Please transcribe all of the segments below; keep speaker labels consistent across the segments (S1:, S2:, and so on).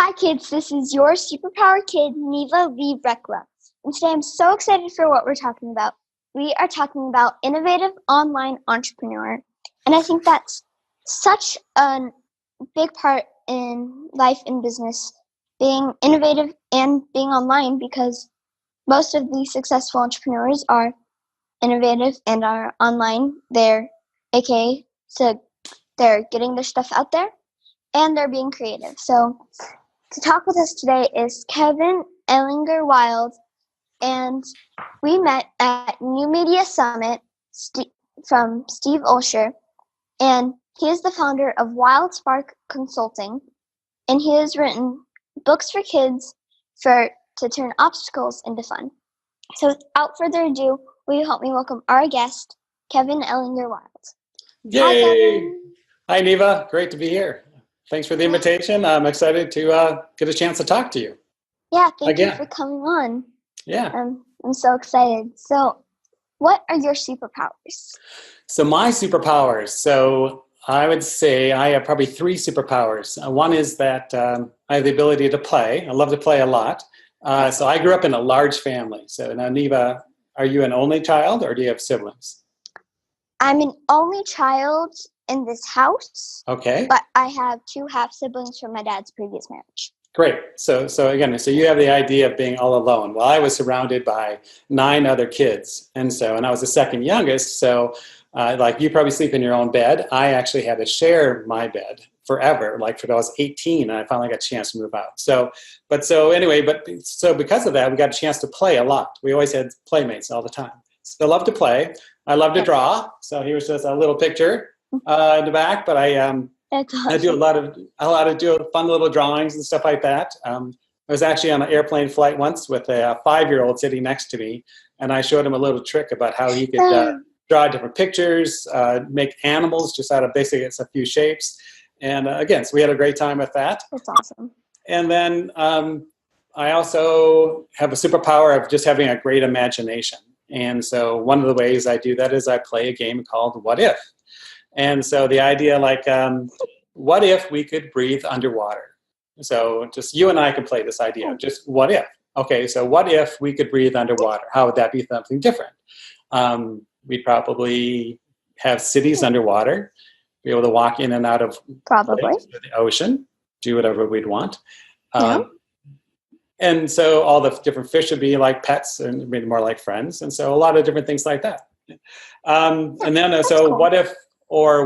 S1: Hi kids, this is your superpower kid, Neva Lee Recla. And today I'm so excited for what we're talking about. We are talking about innovative online entrepreneur. And I think that's such a big part in life and business, being innovative and being online, because most of the successful entrepreneurs are innovative and are online. They're they're getting their stuff out there and they're being creative. So to talk with us today is Kevin Ehlinger Wilde, and we met at New Media Summit from Steve Olsher, and he is the founder of WildSparks Consulting, and he has written books for kids to turn obstacles into fun. So without further ado, will you help me welcome our guest, Kevin Ehlinger Wilde?
S2: Yay!
S1: Hi, Kevin.
S2: Hi, Neva. Great to be here. Thanks for the invitation. I'm excited to get a chance to talk to you.
S1: Yeah, thank you for coming on.
S2: Yeah.
S1: I'm so excited. So what are your superpowers?
S2: So my superpowers. So I would say I have probably three superpowers. One is that I have the ability to play. I love to play a lot. So I grew up in a large family. So now, Neva, are you an only child or do you have siblings?
S1: I'm an only child in this house.
S2: Okay.
S1: But I have two half siblings from my dad's previous marriage.
S2: Great. So you have the idea of being all alone. Well, I was surrounded by 9 other kids. And I was the second youngest. So like you probably sleep in your own bed. I actually had to share my bed forever, like till I was 18, and I finally got a chance to move out. So because of that, we got a chance to play a lot. We always had playmates all the time. So I love to play. I love to draw. So here's just a little picture in the back, but
S1: That's awesome.
S2: I do a lot of fun little drawings and stuff like that. I was actually on an airplane flight once with a 5-year-old sitting next to me, and I showed him a little trick about how he could draw different pictures, make animals just out of basically a few shapes. And again, so we had a great time with that.
S1: That's awesome.
S2: And then I also have a superpower of just having a great imagination. And so one of the ways I do that is I play a game called What If? And so the idea what if we could breathe underwater? So just you and I can play this idea. Just what if? Okay, so what if we could breathe underwater? How would that be something different? We'd probably have cities underwater, be able to walk in and out of the ocean, do whatever we'd want. And so all the different fish would be like pets and maybe more like friends. And so a lot of different things like that. And then, so cool.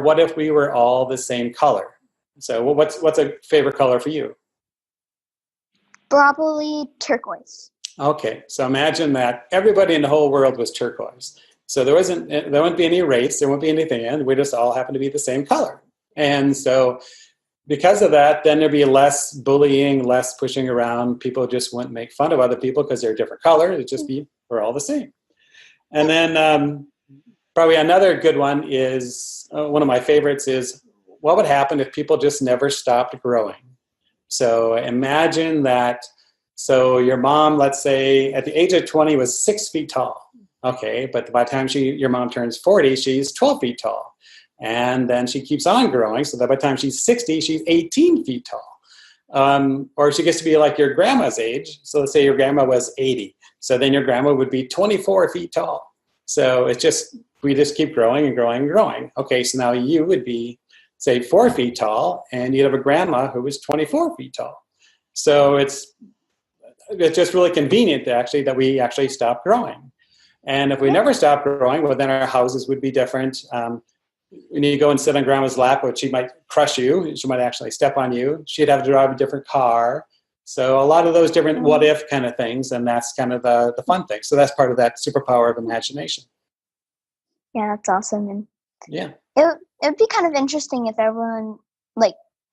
S2: What if we were all the same color? So what's a favorite color for you?
S1: Probably turquoise.
S2: Okay, so imagine that everybody in the whole world was turquoise. So there wouldn't be any race, there wouldn't be anything, and we just all happen to be the same color. And so because of that, then there'd be less bullying, less pushing around. People just wouldn't make fun of other people because they're a different color. It'd just be, we're all the same. And then probably another good one is, one of my favorites is, what would happen if people just never stopped growing? So imagine that, so your mom, let's say at the age of 20 was 6 feet tall. Okay, but by the time your mom turns 40, she's 12 feet tall. And then she keeps on growing, so that by the time she's 60, she's 18 feet tall. Or she gets to be like your grandma's age. So let's say your grandma was 80. So then your grandma would be 24 feet tall. So we just keep growing and growing and growing. Okay, so now you would be, say, 4 feet tall, and you'd have a grandma who was 24 feet tall. So it's just really convenient that we actually stop growing. And if we never stop growing, well, then our houses would be different. When you go and sit on grandma's lap, she might crush you. She might actually step on you. She'd have to drive a different car. So a lot of those different what if kind of things, and that's kind of the fun thing. So that's part of that superpower of imagination.
S1: Yeah, that's awesome. And
S2: yeah,
S1: it would be kind of interesting if everyone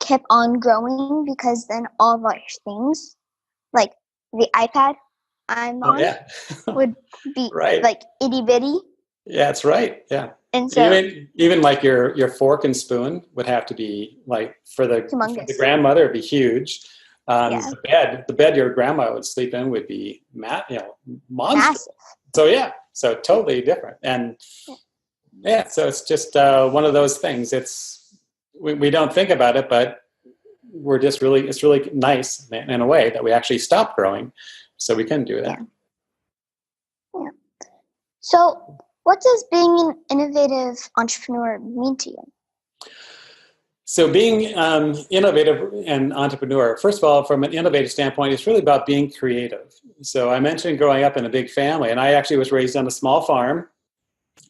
S1: kept on growing, because then all of our things, like the iPad I'm on, would be like itty bitty.
S2: Yeah, that's right. Yeah.
S1: And so
S2: even like your fork and spoon would have to be like for the grandmother, it'd be huge. The bed your grandma would sleep in would be monstrous.
S1: Massive.
S2: So totally different. And so it's just one of those things. We don't think about it, but it's really nice in a way that we actually stop growing so we can do that.
S1: Yeah. So what does being an innovative entrepreneur mean to you?
S2: So being innovative and entrepreneur, first of all, from an innovative standpoint, it's really about being creative. So I mentioned growing up in a big family, and I actually was raised on a small farm.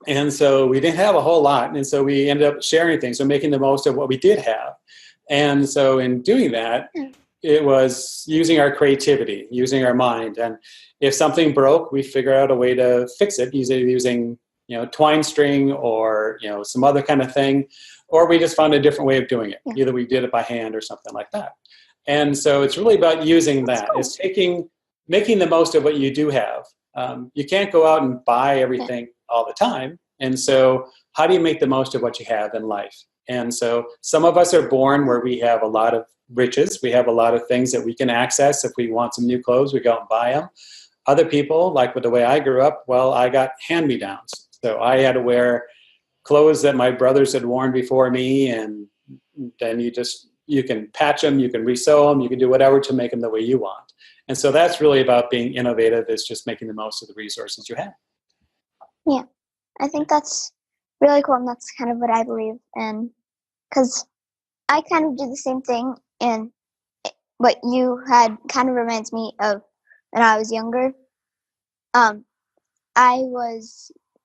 S2: And so we didn't have a whole lot. And so we ended up sharing things, so making the most of what we did have. And so in doing that, it was using our creativity, using our mind. And if something broke, we figure out a way to fix it, using twine string or some other kind of thing, or we just found a different way of doing it. Either we did it by hand or something like that. And so it's really about using that. It's making the most of what you do have. You can't go out and buy everything all the time. And so how do you make the most of what you have in life? And so some of us are born where we have a lot of riches. We have a lot of things that we can access. If we want some new clothes, we go out and buy them. Other people, like with the way I grew up, well, I got hand-me-downs. So I had to wear clothes that my brothers had worn before me, and then you can patch them, you can resew them, you can do whatever to make them the way you want. And so that's really about being innovative, is just making the most of the resources you have.
S1: Yeah, I think that's really cool, and that's kind of what I believe. And because I kind of do the same thing, and what you had kind of reminds me of when I was younger.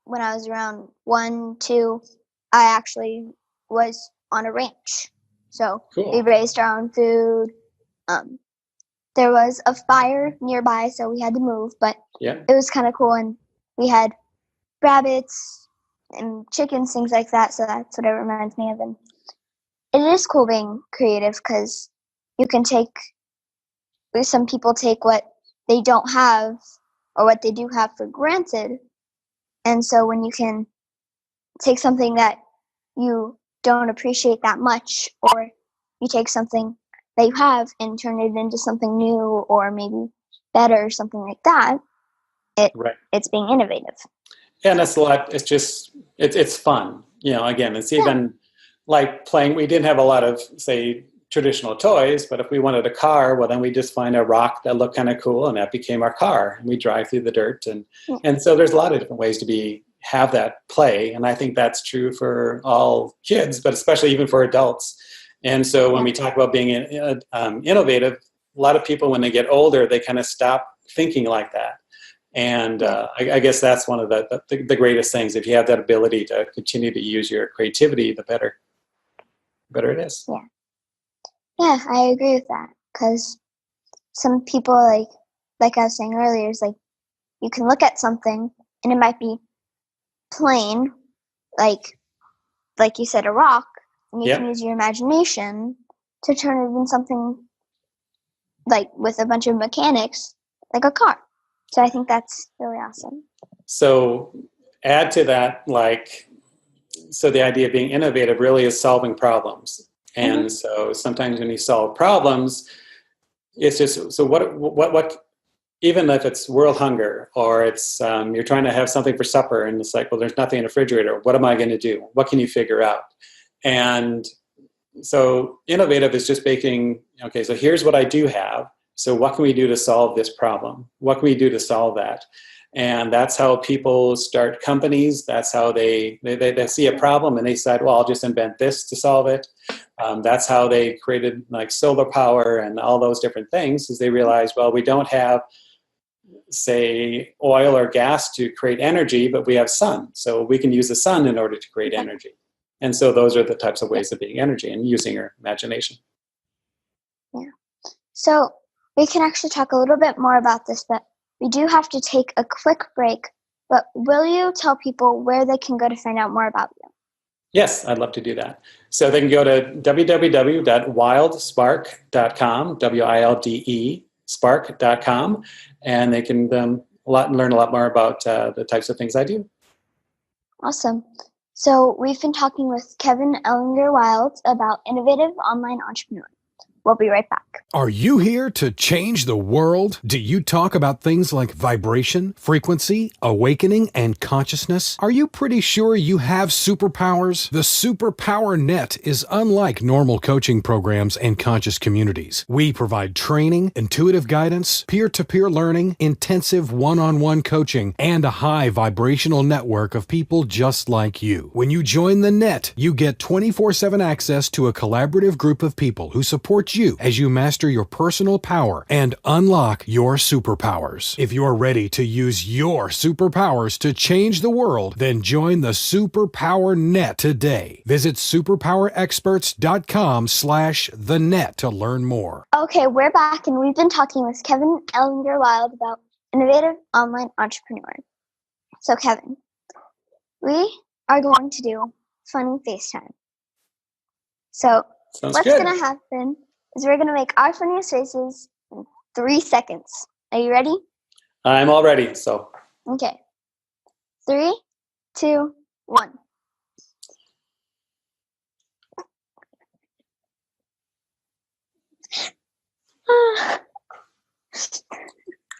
S1: When I was around 1, 2, I actually was on a ranch. So
S2: cool.
S1: We raised our own food. There was a fire nearby, so we had to move, but it was kind of cool. And we had rabbits and chickens, things like that. So that's what it reminds me of. And it is cool being creative, because some people take what they don't have or what they do have for granted. And so when you can take something that you don't appreciate that much, or you take something that you have and turn it into something new or maybe better or something like that, it's being innovative.
S2: Yeah, and that's a lot. It's just, it's fun. Again, it's even like playing. We didn't have a lot of, say, traditional toys, but if we wanted a car, well, then we just find a rock that looked kind of cool, and that became our car. And we drive through the dirt, and so there's a lot of different ways to have that play, and I think that's true for all kids, but especially even for adults. And so when we talk about being innovative, a lot of people, when they get older, they kind of stop thinking like that. And I guess that's one of the greatest things. If you have that ability to continue to use your creativity, the better it is.
S1: Yeah, I agree with that, because some people, like I was saying earlier, is like you can look at something and it might be plain, like you said, a rock, and you can use your imagination to turn it into something like with a bunch of mechanics, like a car. So I think that's really awesome.
S2: So add to that, so the idea of being innovative really is solving problems. And so sometimes when you solve problems, it's just, so what, even if it's world hunger, or it's, you're trying to have something for supper, and it's like, well, there's nothing in the refrigerator. What am I going to do? What can you figure out? And so innovative is just making, okay, so here's what I do have. So what can we do to solve this problem? What can we do to solve that? And that's how people start companies. That's how they see a problem and they decide, well, I'll just invent this to solve it. That's how they created like solar power and all those different things, is they realized, well, we don't have, say, oil or gas to create energy, but we have sun. So we can use the sun in order to create energy. And so those are the types of ways of being energy and using your imagination.
S1: Yeah. So we can actually talk a little bit more about this, but we do have to take a quick break. But will you tell people where they can go to find out more about you?
S2: Yes, I'd love to do that. So they can go to www.wildspark.com, WILDE, spark.com, and they can learn a lot more about the types of things I do.
S1: Awesome. So we've been talking with Kevin Ehlinger Wilde about innovative online entrepreneur. we'll be right back.
S3: Are you here to change the world? Do you talk about things like vibration, frequency, awakening, and consciousness? Are you pretty sure you have superpowers? The Superpower Net is unlike normal coaching programs and conscious communities. We provide training, intuitive guidance, peer-to-peer learning, intensive one-on-one coaching, and a high vibrational network of people just like you. When you join the net, you get 24/7 access to a collaborative group of people who support you as you master your personal power and unlock your superpowers. If you're ready to use your superpowers to change the world, then join the Superpower Net today. Visit superpowerexperts.com/the-net to learn more.
S1: Okay, we're back, and we've been talking with Kevin Ehlinger Wilde about innovative online entrepreneur. So, Kevin, we are going to do funny FaceTime. So,
S2: Sounds
S1: what's
S2: good.
S1: going to happen is we're going to make our funniest faces in 3 seconds. Are you ready?
S2: I'm all ready. So
S1: Okay. 3, 2, 1.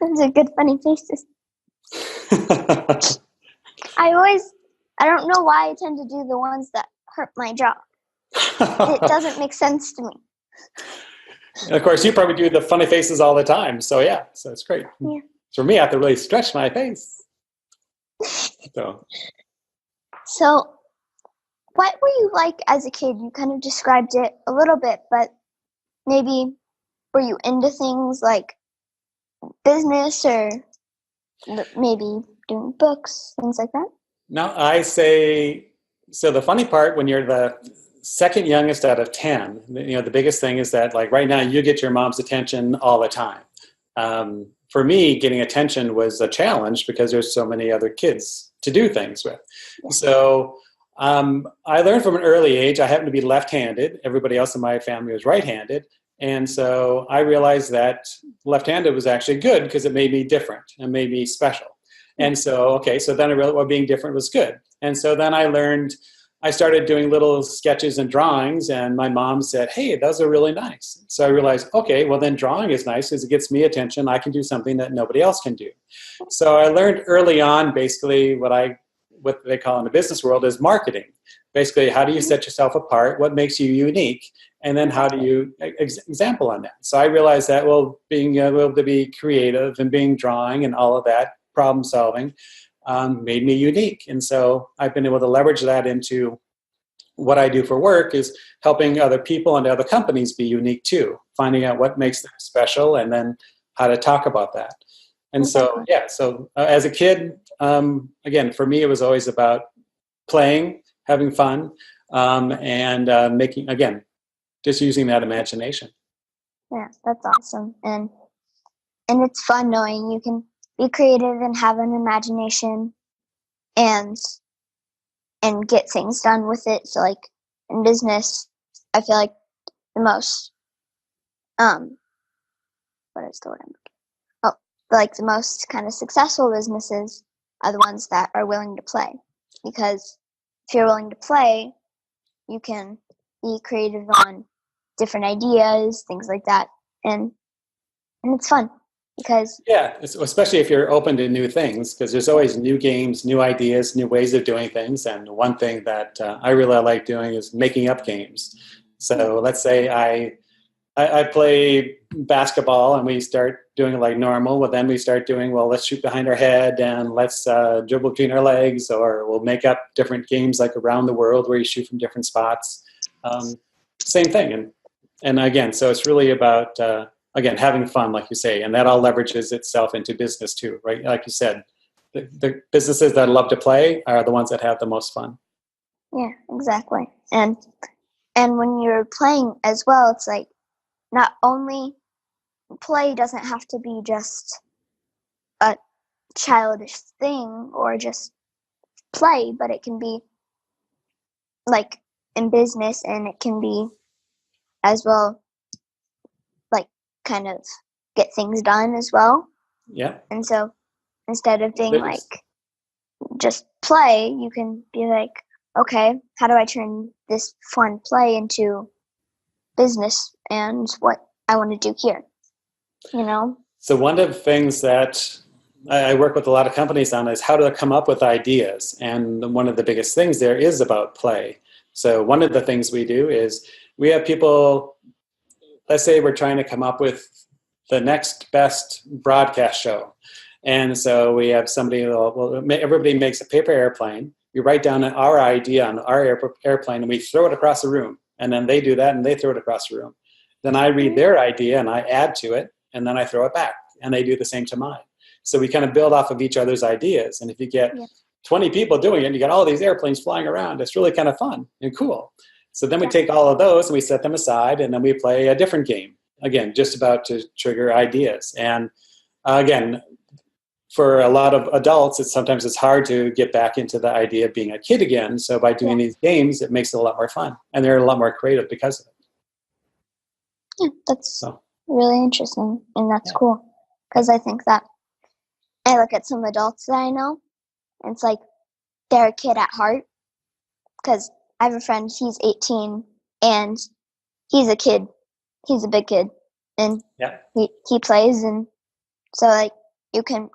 S1: Those are good funny faces. I don't know why I tend to do the ones that hurt my jaw. It doesn't make sense to me.
S2: And of course, you probably do the funny faces all the time. So yeah, so it's great.
S1: Yeah.
S2: For me, I have to really stretch my face.
S1: So, what were you like as a kid? You kind of described it a little bit, but maybe were you into things like business or maybe doing books, things like that?
S2: Now I say, so the funny part when you're the second youngest out of 10, the biggest thing is that like right now you get your mom's attention all the time. For me, getting attention was a challenge because there's so many other kids to do things with. So I learned from an early age, I happen to be left-handed. Everybody else in my family was right-handed. And so I realized that left-handed was actually good because it made me different and made me special. And so, so then I realized well, being different was good. And so then I started doing little sketches and drawings, and my mom said, hey, those are really nice. So I realized, okay, well then drawing is nice because it gets me attention. I can do something that nobody else can do. So I learned early on basically what they call in the business world is marketing. Basically, how do you set yourself apart? What makes you unique? And then how do you example on that? So I realized that, well, being able to be creative and being drawing and all of that, problem solving, made me unique. And so I've been able to leverage that into what I do for work is helping other people and other companies be unique too, finding out what makes them special and then how to talk about that. And so, as a kid, again, for me, it was always about playing, having fun, and making, again, just using that imagination.
S1: Yeah, that's awesome. And it's fun knowing you can be creative and have an imagination and get things done with it. So like in business, I feel like the most what is the word I'm looking for? Like the most kind of successful businesses are the ones that are willing to play. Because if you're willing to play, you can be creative on different ideas, things like that. And it's fun. Because
S2: especially if you're open to new things, because there's always new games, new ideas, new ways of doing things. And one thing that I really like doing is making up games. So let's say I play basketball and we start doing it like normal. Well, then we start doing, let's shoot behind our head and let's dribble between our legs, or we'll make up different games like around the world where you shoot from different spots. Same thing. And again, so it's really about again, having fun, like you say, and that all leverages itself into business too, right? Like you said, the businesses that love to play are the ones that have the most fun.
S1: Yeah, exactly. And when you're playing as well, it's like not only play doesn't have to be just a childish thing or just play, but it can be like in business, and it can be as well like kind of get things done as well.
S2: Yeah.
S1: And so instead of being like just play, you can be like, okay, how do I turn this fun play into business and what I want to do here, you know?
S2: So one of the things that I work with a lot of companies on is how to come up with ideas. And one of the biggest things there is about play. So one of the things we do is we have people, let's say we're trying to come up with the next best broadcast show. And so we have somebody, everybody makes a paper airplane. We write down our idea on our airplane and we throw it across the room. And then they do that and they throw it across the room. Then I read their idea and I add to it and then I throw it back and they do the same to mine. So we kind of build off of each other's ideas. And if you get 20 people doing it and you got all these airplanes flying around, it's really kind of fun and cool. So then we take all of those and we set them aside and then we play a different game. Again, just about to trigger ideas. And again, for a lot of adults, sometimes it's hard to get back into the idea of being a kid again. So by doing these games, it makes it a lot more fun. And they're a lot more creative because of it.
S1: Yeah, that's really interesting. And that's cool. Because I think that I look at some adults that I know, and it's like they're a kid at heart. Because I have a friend, he's 18, and he's a kid. He's a big kid. And he plays. And so, like, you can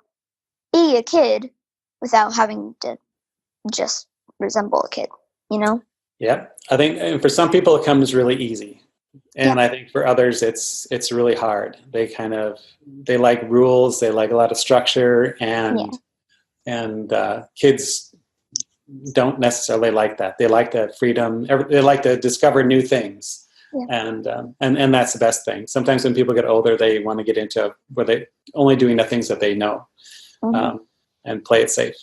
S1: be a kid without having to just resemble a kid, you know?
S2: Yeah. I think for some people it comes really easy. And I think for others it's really hard. They like rules, they like a lot of structure, and kids don't necessarily like that. They like the freedom, they like to discover new things. And that's the best thing. Sometimes when people get older, they want to get into where they only doing the things that they know. And play it safe.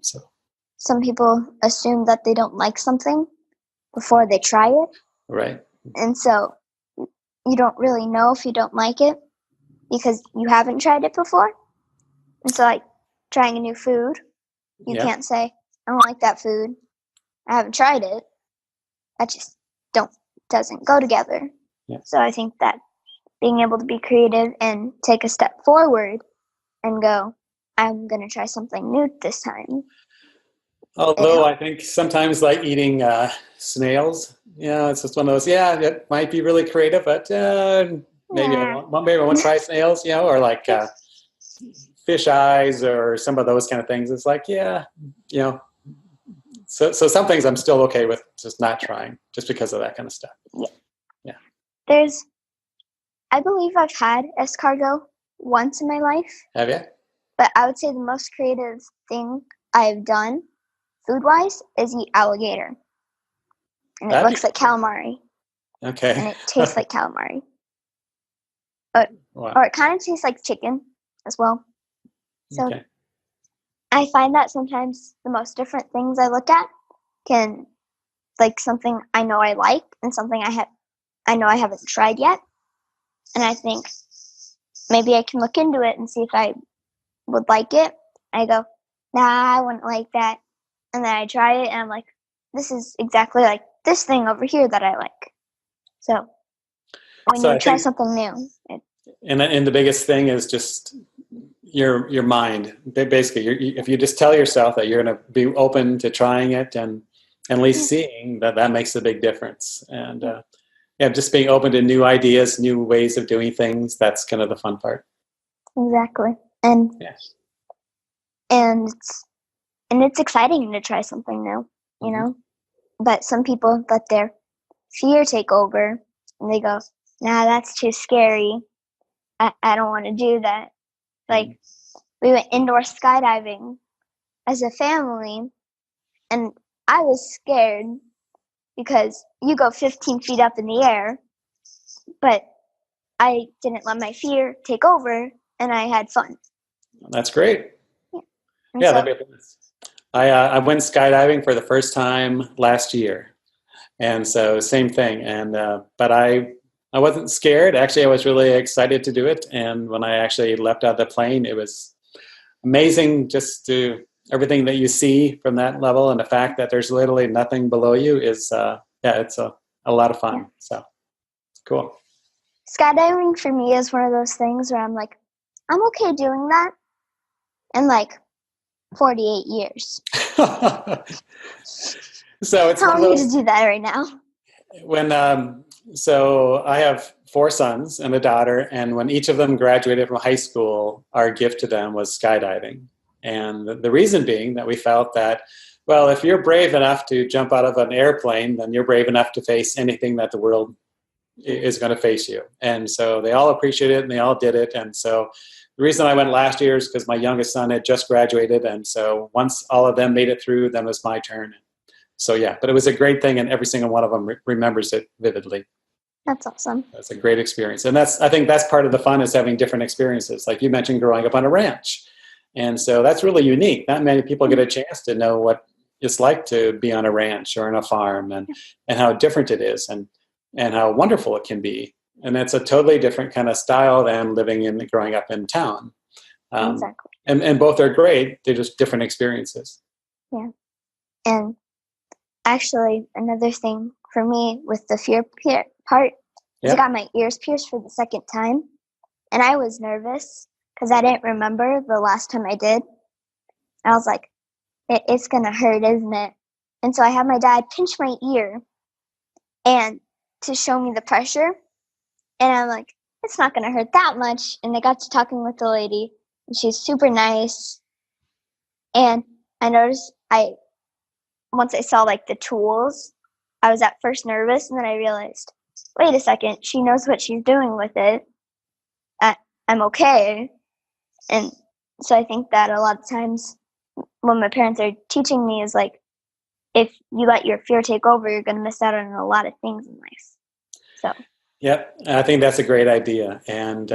S2: So
S1: some people assume that they don't like something before they try it.
S2: Right.
S1: And so you don't really know if you don't like it because you haven't tried it before. And so, like, trying a new food, you can't say, I don't like that food. I haven't tried it. That just doesn't go together.
S2: Yeah.
S1: So I think that being able to be creative and take a step forward and go, I'm going to try something new this time.
S2: Although I think sometimes like eating snails, it's just one of those, it might be really creative, but maybe I won't try snails, or like fish eyes or some of those kind of things. It's like, so some things I'm still okay with just not trying just because of that kind of stuff.
S1: Yeah. I believe I've had escargot once in my life.
S2: Have you?
S1: But I would say the most creative thing I've done, food-wise, is eat alligator. And it looks like calamari.
S2: Okay.
S1: And it tastes like calamari. Or it kind of tastes like chicken as well. So I find that sometimes the most different things I look at can, like, something I know I like and something I know I haven't tried yet. And I think maybe I can look into it and see if I would like it. I go, nah, I wouldn't like that. And then I try it and I'm like, this is exactly like this thing over here that I like. So when you try something new.
S2: And the biggest thing is just your mind. Basically, if you just tell yourself that you're going to be open to trying it and at least seeing that makes a big difference. And just being open to new ideas, new ways of doing things, that's kind of the fun part.
S1: Exactly. And it's exciting to try something new, you know. But some people let their fear take over, and they go, "Nah, that's too scary. I don't want to do that." Like, we went indoor skydiving as a family, and I was scared because you go 15 feet up in the air, but I didn't let my fear take over, and I had fun.
S2: That's great. That'd be a bonus. I went skydiving for the first time last year, and so same thing. And but I wasn't scared. Actually, I was really excited to do it. And when I actually leapt out of the plane, it was amazing just to everything that you see from that level, and the fact that there's literally nothing below you is it's a lot of fun. So cool.
S1: Skydiving for me is one of those things where I'm like, I'm okay doing that in like 48 years.
S2: So it's
S1: telling you to do that right now.
S2: When So I have 4 sons and a daughter, and when each of them graduated from high school, our gift to them was skydiving. And the reason being that we felt that, well, if you're brave enough to jump out of an airplane, then you're brave enough to face anything that the world is going to face you. And so they all appreciated it and they all did it. And so the reason I went last year is because my youngest son had just graduated. And so once all of them made it through, then it was my turn. So yeah, but it was a great thing, and every single one of them remembers it vividly.
S1: That's awesome.
S2: That's a great experience. And I think that's part of the fun, is having different experiences. Like you mentioned, growing up on a ranch. And so that's really unique. Not many people get a chance to know what it's like to be on a ranch or on a farm, and how different it is, and how wonderful it can be. And it's a totally different kind of style than growing up in town.
S1: Exactly.
S2: And both are great. They're just different experiences.
S1: Yeah. And actually, another thing for me with the fear part is I got my ears pierced for the second time. And I was nervous because I didn't remember the last time I did. And I was like, it's going to hurt, isn't it? And so I had my dad pinch my ear and to show me the pressure. And I'm like, it's not going to hurt that much. And I got to talking with the lady, and she's super nice. And I noticed once I saw like the tools, I was at first nervous, and then I realized, wait a second, she knows what she's doing with it. I'm okay. And so I think that a lot of times when my parents are teaching me is like, if you let your fear take over, you're going to miss out on a lot of things in life. So. Yep,
S2: I think that's a great idea. And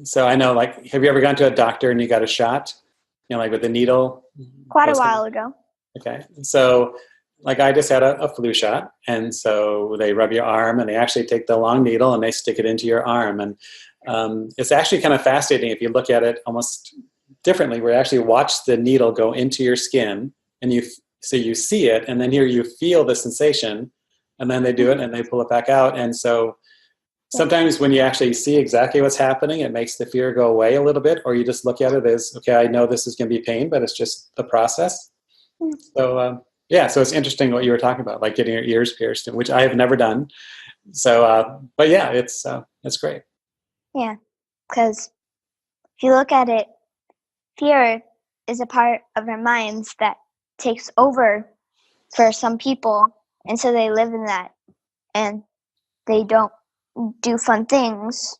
S2: so I know, like, have you ever gone to a doctor and you got a shot, like with a needle?
S1: Quite a while ago.
S2: Okay. So like I just had a flu shot, and so they rub your arm, and they actually take the long needle and they stick it into your arm. And it's actually kind of fascinating if you look at it almost differently, where you actually watch the needle go into your skin, and you see it, and then here you feel the sensation, and then they do it and they pull it back out. And so sometimes when you actually see exactly what's happening, it makes the fear go away a little bit, or you just look at it as, okay, I know this is going to be pain, but it's just the process. So so it's interesting what you were talking about, like getting your ears pierced, which I have never done. So, but yeah, it's great.
S1: Yeah, because if you look at it, fear is a part of our minds that takes over for some people, and so they live in that, and they don't do fun things,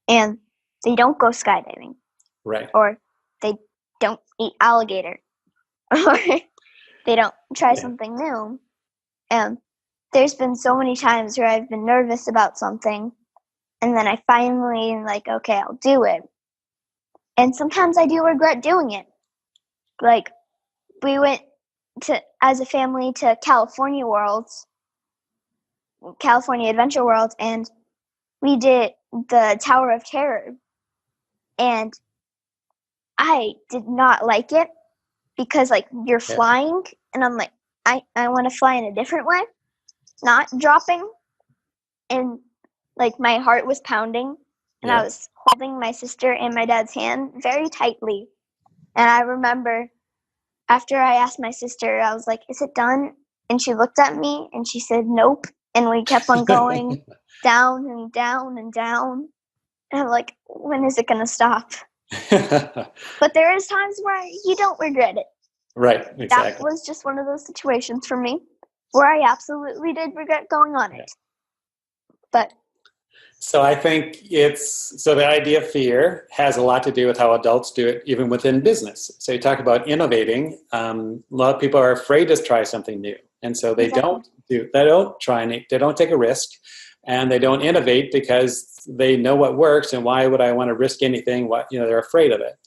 S1: and they don't go skydiving,
S2: right?
S1: Or they don't eat alligator, or they don't try something new. And there's been so many times where I've been nervous about something, and then I finally like, okay, I'll do it. And sometimes I do regret doing it. Like, we went as a family to California Adventure World, and we did the Tower of Terror. And I did not like it because, like, you're flying, and I'm like, I want to fly in a different way, not dropping. And, like, my heart was pounding, and I was holding my sister and my dad's hand very tightly. And I remember after I asked my sister, I was like, is it done? And she looked at me, and she said, nope. And we kept on going down and down and down. And I'm like, when is it going to stop? But there is times where you don't regret it.
S2: Right, exactly.
S1: That was just one of those situations for me where I absolutely did regret going on it. But
S2: so I think the idea of fear has a lot to do with how adults do it, even within business. So you talk about innovating. A lot of people are afraid to try something new. And so they don't take a risk, and they don't innovate because they know what works, and why would I want to risk anything? They're afraid of it.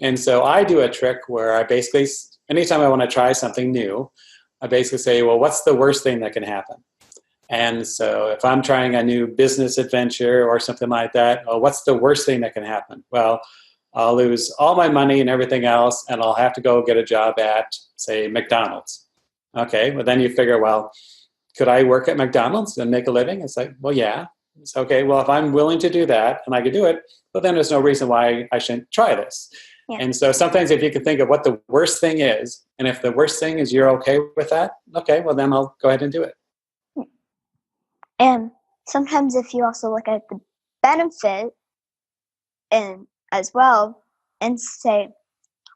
S2: And so I do a trick where I basically, anytime I want to try something new, I basically say, well, what's the worst thing that can happen? And so if I'm trying a new business adventure or something like that, well, what's the worst thing that can happen? Well, I'll lose all my money and everything else, and I'll have to go get a job at, say, McDonald's. Okay, well, then you figure, well, could I work at McDonald's and make a living? It's like, well, yeah. It's okay, well, if I'm willing to do that and I could do it, well, then there's no reason why I shouldn't try this. Yeah. And so sometimes if you can think of what the worst thing is, and if the worst thing is you're okay with that, okay, well, then I'll go ahead and do it.
S1: And sometimes if you also look at the benefit and as well and say,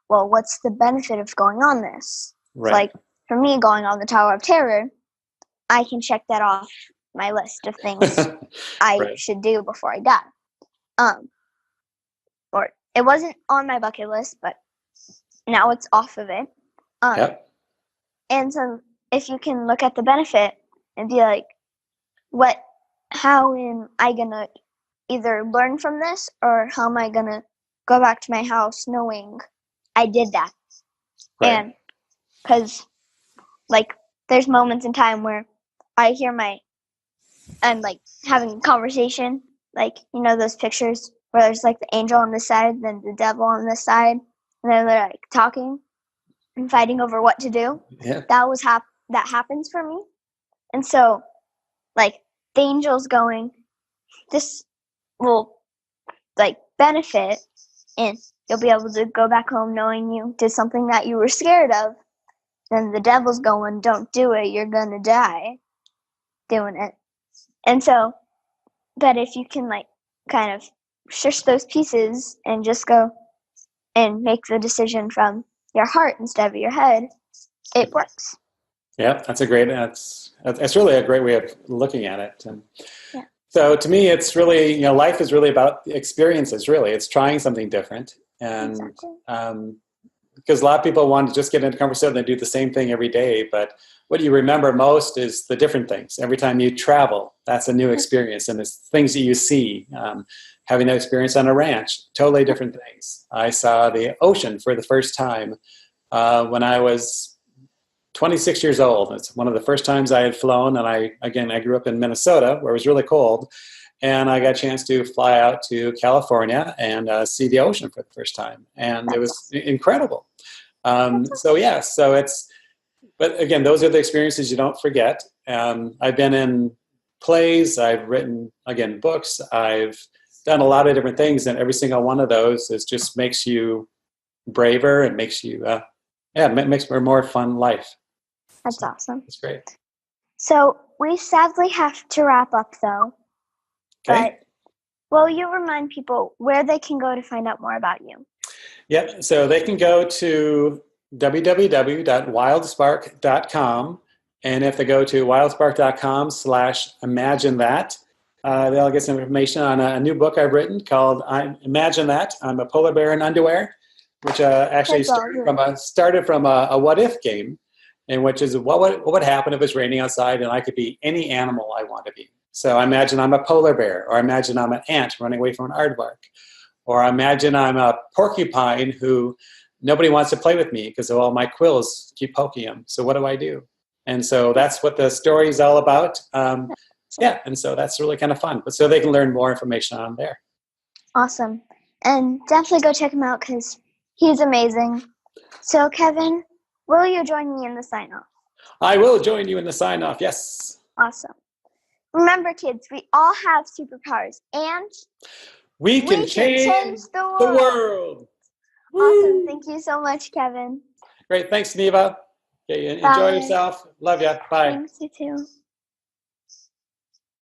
S1: well, what's the benefit of going on this?
S2: Right.
S1: Like for me, going on the Tower of Terror, I can check that off my list of things I
S2: Right.
S1: should do before I die. Or it wasn't on my bucket list, but now it's off of it.
S2: Yep.
S1: And so if you can look at the benefit and be like, how am I gonna either learn from this, or how am I gonna go back to my house knowing I did that?
S2: Right.
S1: And because like there's moments in time where I'm like having a conversation, like those pictures where there's like the angel on this side, then the devil on this side, and then they're like talking and fighting over what to do.
S2: Yeah.
S1: That happens for me. And so like the angel's going, this will like benefit, and you'll be able to go back home knowing you did something that you were scared of. Then the devil's going, don't do it, you're gonna die doing it. And so, but if you can like kind of shush those pieces and just go and make the decision from your heart instead of your head, it works.
S2: Yeah, that's really a great way of looking at it. And
S1: yeah.
S2: So to me, it's really, life is really about experiences, really. It's trying something different. And
S1: Exactly.
S2: Because a lot of people want to just get into conversation and do the same thing every day. But what you remember most is the different things. Every time you travel, that's a new experience. And it's things that you see. Having that experience on a ranch, totally different things. I saw the ocean for the first time when I was 26 years old. It's one of the first times I had flown. And I grew up in Minnesota, where it was really cold. And I got a chance to fly out to California and see the ocean for the first time. And it was incredible. So but again, those are the experiences you don't forget. I've been in plays, I've written, again, books, I've done a lot of different things. And every single one of those just makes you braver and makes you, makes for a more fun life.
S1: That's awesome.
S2: It's great.
S1: So we sadly have to wrap up though.
S2: Okay.
S1: But will you remind people where they can go to find out more about you?
S2: Yep. So they can go to www.wildspark.com. And if they go to wildspark.com/imagine that, they'll get some information on a new book I've written called Imagine That. I'm a polar bear in underwear, which actually started from a what if game, and which is what would happen if it's raining outside and I could be any animal I want to be. So I imagine I'm a polar bear, or I imagine I'm an ant running away from an aardvark, or I imagine I'm a porcupine who nobody wants to play with me because all my quills keep poking them. So what do I do? And so that's what the story is all about. And so that's really kind of fun. But so they can learn more information on there.
S1: Awesome. And definitely go check him out because he's amazing. So Kevin, will you join me in the sign-off?
S2: I will join you in the sign-off, yes.
S1: Awesome. Remember, kids, we all have superpowers, and
S2: we can change the world.
S1: Awesome. Thank you so much, Kevin.
S2: Great. Thanks, Neva. Okay, enjoy yourself. Love ya. Bye.
S1: Thanks, you too.